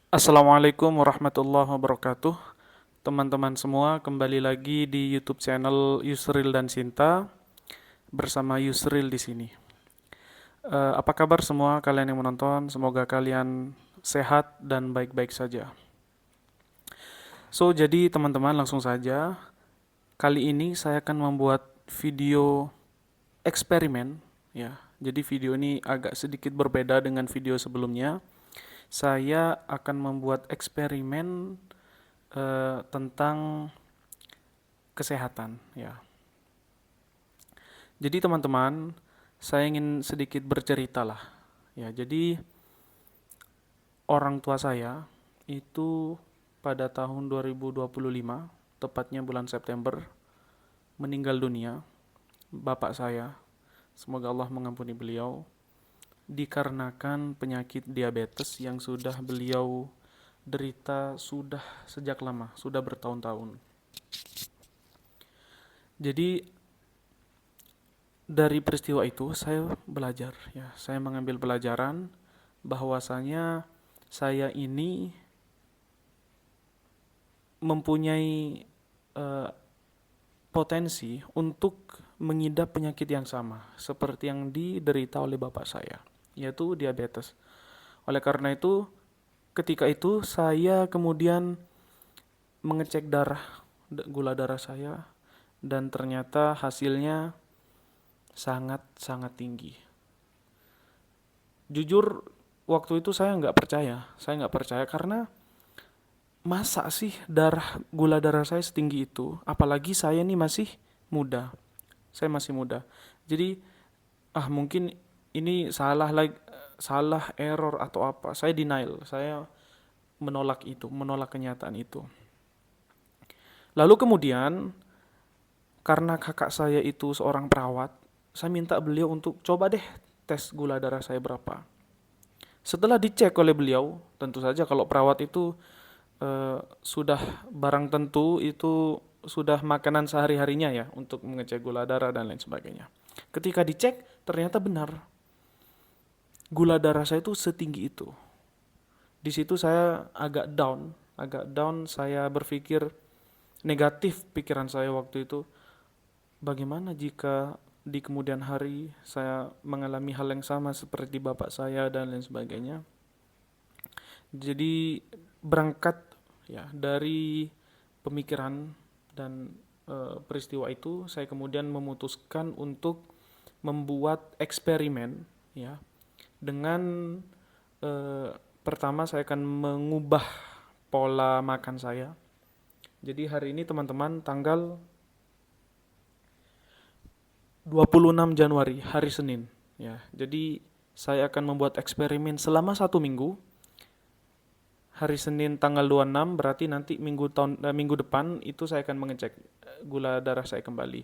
Assalamualaikum warahmatullahi wabarakatuh. Teman-teman semua, kembali lagi di YouTube channel Yusril dan Sinta bersama Yusril di sini. Apa kabar semua kalian yang menonton? Semoga kalian sehat dan baik-baik saja. Jadi teman-teman langsung saja. Kali ini saya akan membuat video eksperimen ya. Jadi video ini agak sedikit berbeda dengan video sebelumnya. Saya akan membuat eksperimen tentang kesehatan ya. Jadi teman-teman, saya ingin sedikit bercerita lah. Ya, jadi orang tua saya itu pada tahun 2025, tepatnya bulan September, meninggal dunia. Bapak saya, semoga Allah mengampuni beliau, dikarenakan penyakit diabetes yang sudah beliau derita sudah sejak lama, sudah bertahun-tahun. Jadi dari peristiwa itu saya belajar ya, saya mengambil pelajaran bahwasanya saya ini mempunyai eh, potensi untuk mengidap penyakit yang sama seperti yang diderita oleh bapak saya, yaitu diabetes. Oleh karena itu, ketika itu saya kemudian mengecek gula darah saya dan ternyata hasilnya sangat-sangat tinggi. Jujur, waktu itu saya nggak percaya karena masa sih gula darah saya setinggi itu, apalagi saya nih masih muda, saya masih muda. Jadi mungkin ini salah error atau apa, saya denial, saya menolak itu, menolak kenyataan itu. Lalu kemudian karena kakak saya itu seorang perawat, saya minta beliau untuk coba deh tes gula darah saya berapa. Setelah dicek oleh beliau, tentu saja kalau perawat itu sudah barang tentu, itu sudah makanan sehari-harinya ya untuk mengecek gula darah dan lain sebagainya. Ketika dicek ternyata benar gula darah saya itu setinggi itu. Di situ saya agak down, saya berpikir negatif pikiran saya waktu itu. Bagaimana jika di kemudian hari saya mengalami hal yang sama seperti bapak saya dan lain sebagainya. Jadi berangkat ya dari pemikiran dan peristiwa itu, saya kemudian memutuskan untuk membuat eksperimen ya dengan eh, pertama saya akan mengubah pola makan saya. Jadi hari ini teman-teman tanggal 26 Januari, hari Senin ya. Jadi saya akan membuat eksperimen selama 1 minggu. Hari Senin tanggal 26 berarti nanti minggu depan itu saya akan mengecek gula darah saya kembali.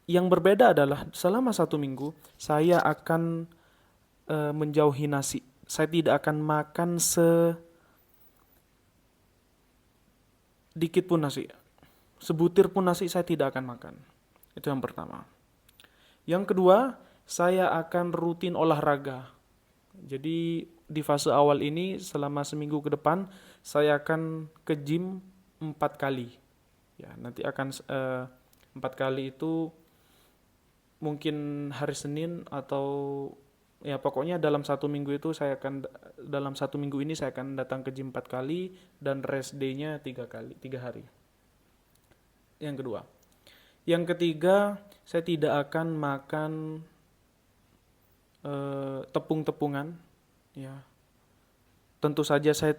Yang berbeda adalah selama 1 minggu saya akan menjauhi nasi. Saya tidak akan makan sedikit pun nasi. Sebutir pun nasi saya tidak akan makan. Itu yang pertama. Yang kedua, saya akan rutin olahraga. Jadi di fase awal ini selama seminggu ke depan saya akan ke gym 4 kali. Ya, nanti akan 4 kali itu mungkin hari Senin atau ya pokoknya dalam 1 minggu ini saya akan datang ke gym 4 kali dan rest day-nya 3 kali, 3 hari. Yang kedua, yang ketiga saya tidak akan makan tepung-tepungan. Ya, tentu saja saya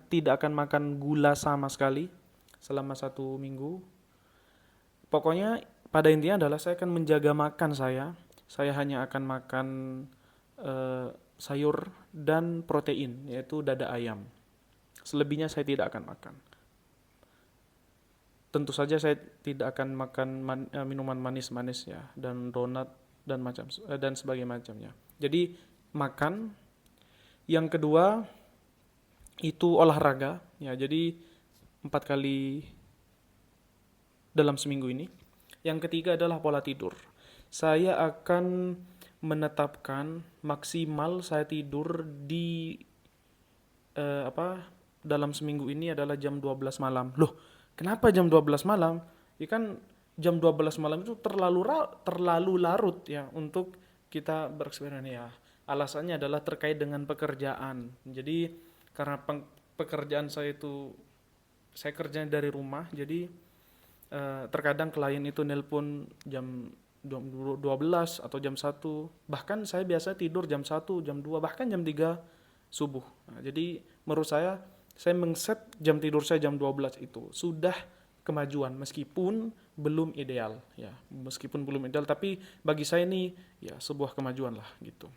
tidak akan makan gula sama sekali selama 1 minggu. Pokoknya pada intinya adalah saya akan menjaga makan saya. Saya hanya akan makan sayur dan protein, yaitu dada ayam. Selebihnya saya tidak akan makan. Tentu saja saya tidak akan makan minuman manis-manis ya, dan donat dan sebagainya macamnya. Jadi makan. Yang kedua itu olahraga ya. Jadi 4 kali dalam seminggu ini. Yang ketiga adalah pola tidur. Saya akan menetapkan maksimal saya tidur di dalam seminggu ini adalah jam 12 malam. Loh, kenapa jam 12 malam? Ya kan jam 12 malam itu terlalu larut ya untuk kita bereksperimen ya. Alasannya adalah terkait dengan pekerjaan. Jadi karena pekerjaan saya itu saya kerjanya dari rumah, jadi terkadang klien itu nelpon jam 12 atau jam 1, bahkan saya biasa tidur jam 1, jam 2, bahkan jam 3 subuh. Nah, jadi menurut saya mengset jam tidur saya jam 12 itu sudah kemajuan meskipun belum ideal ya, meskipun belum ideal tapi bagi saya ini ya sebuah kemajuan lah gitu.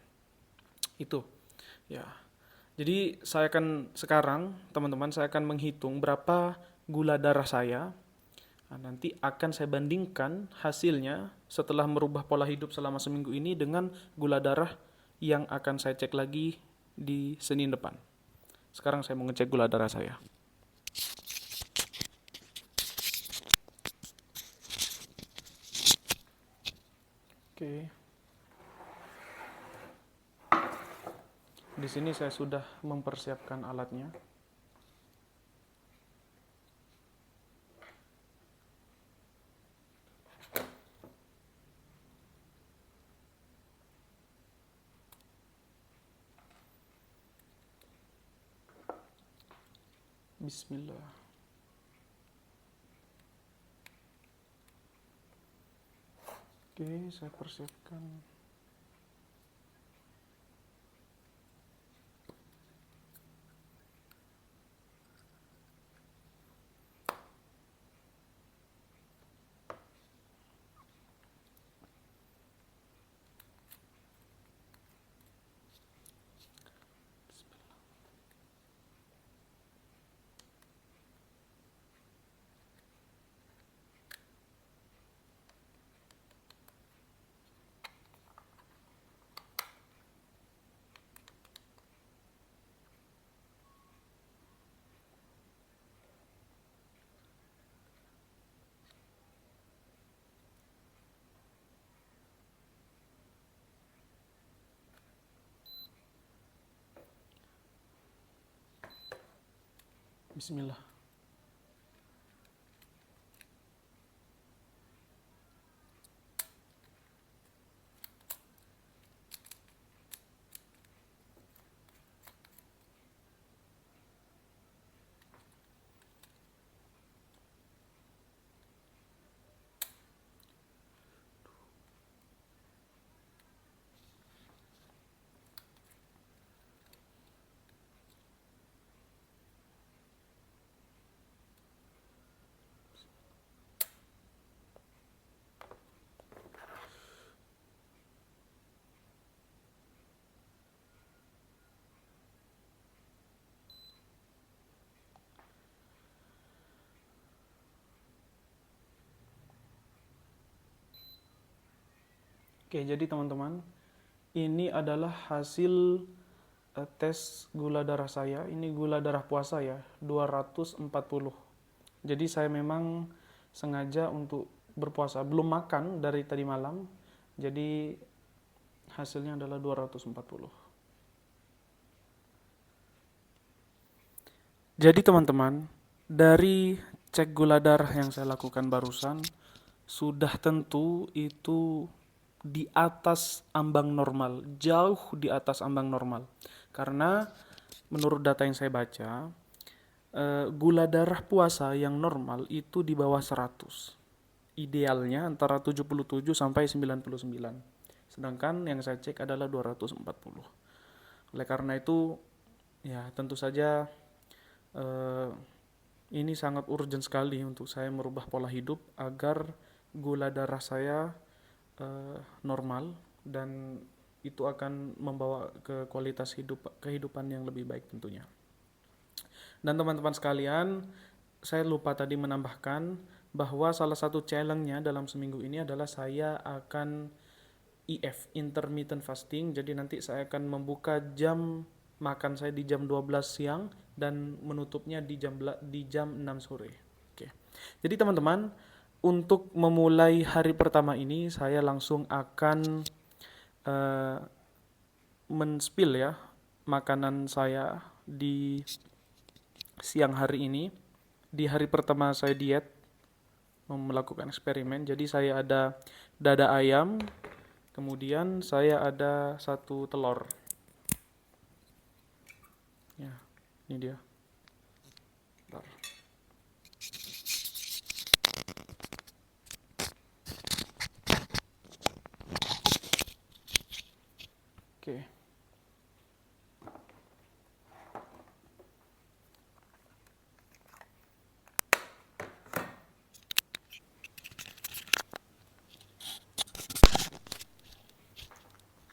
Itu ya. Jadi saya akan sekarang teman-teman saya akan menghitung berapa gula darah saya. Nah, nanti akan saya bandingkan hasilnya setelah merubah pola hidup selama seminggu ini dengan gula darah yang akan saya cek lagi di Senin depan. Sekarang saya mau ngecek gula darah saya. Oke. Di sini saya sudah mempersiapkan alatnya. Bismillah. Oke, saya persiapkan. Bismillah. Oke, jadi teman-teman, ini adalah hasil tes gula darah saya. Ini gula darah puasa ya, 240. Jadi saya memang sengaja untuk berpuasa, belum makan dari tadi malam. Jadi hasilnya adalah 240. Jadi teman-teman, dari cek gula darah yang saya lakukan barusan, sudah tentu itu di atas ambang normal, jauh di atas ambang normal. Karena menurut data yang saya baca, gula darah puasa yang normal itu di bawah 100. Idealnya antara 77 sampai 99. Sedangkan yang saya cek adalah 240. Oleh karena itu, ya tentu saja ini sangat urgent sekali untuk saya merubah pola hidup agar gula darah saya normal dan itu akan membawa ke kualitas kehidupan yang lebih baik tentunya. Dan teman-teman sekalian, saya lupa tadi menambahkan bahwa salah satu challenge-nya dalam seminggu ini adalah saya akan IF, intermittent fasting. Jadi nanti saya akan membuka jam makan saya di jam 12 siang dan menutupnya di jam 6 sore. Oke. Jadi teman-teman, untuk memulai hari pertama ini saya langsung akan men-spill ya makanan saya di siang hari ini. Di hari pertama saya diet, melakukan eksperimen. Jadi saya ada dada ayam, kemudian saya ada 1 telur. Ya, ini dia. Bentar. Oke.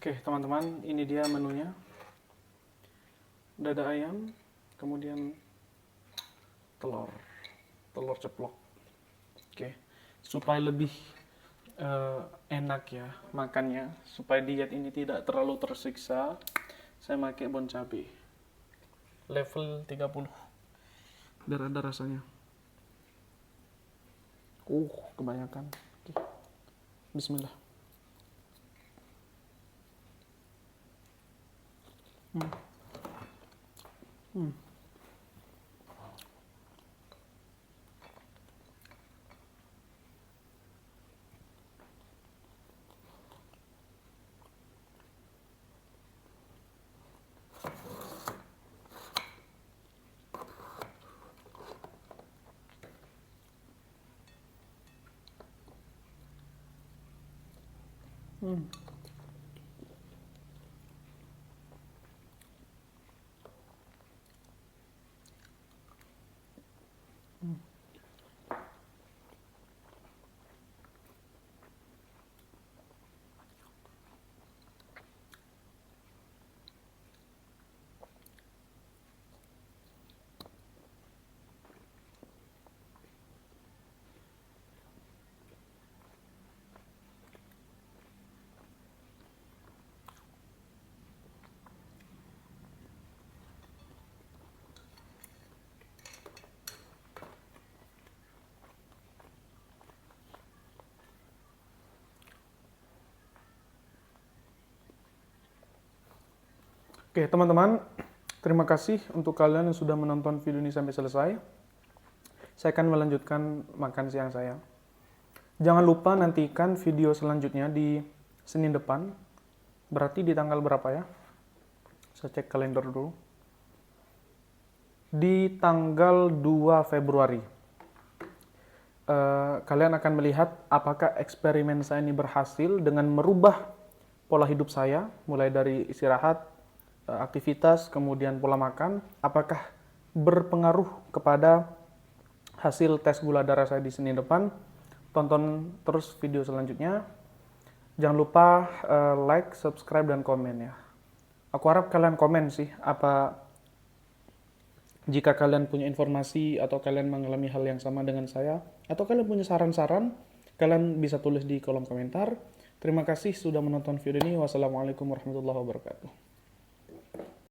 Oke, teman-teman, ini dia menunya. Dada ayam, kemudian telur ceplok. Oke, supaya lebih enak ya makannya, supaya diet ini tidak terlalu tersiksa, saya pakai bon cabe level 30 biar ada rasanya. Kebanyakan. Oke. Bismillah. Oke, teman-teman, terima kasih untuk kalian yang sudah menonton video ini sampai selesai. Saya akan melanjutkan makan siang saya. Jangan lupa nantikan video selanjutnya di Senin depan. Berarti di tanggal berapa ya? Saya cek kalender dulu. Di tanggal 2 Februari. Kalian akan melihat apakah eksperimen saya ini berhasil dengan merubah pola hidup saya, mulai dari istirahat, aktivitas, kemudian pola makan, apakah berpengaruh kepada hasil tes gula darah saya di Senin depan. Tonton terus video selanjutnya. Jangan lupa like, subscribe, dan komen ya. Aku harap kalian komen sih, jika kalian punya informasi atau kalian mengalami hal yang sama dengan saya, atau kalian punya saran-saran, kalian bisa tulis di kolom komentar. Terima kasih sudah menonton video ini. Wassalamualaikum warahmatullahi wabarakatuh.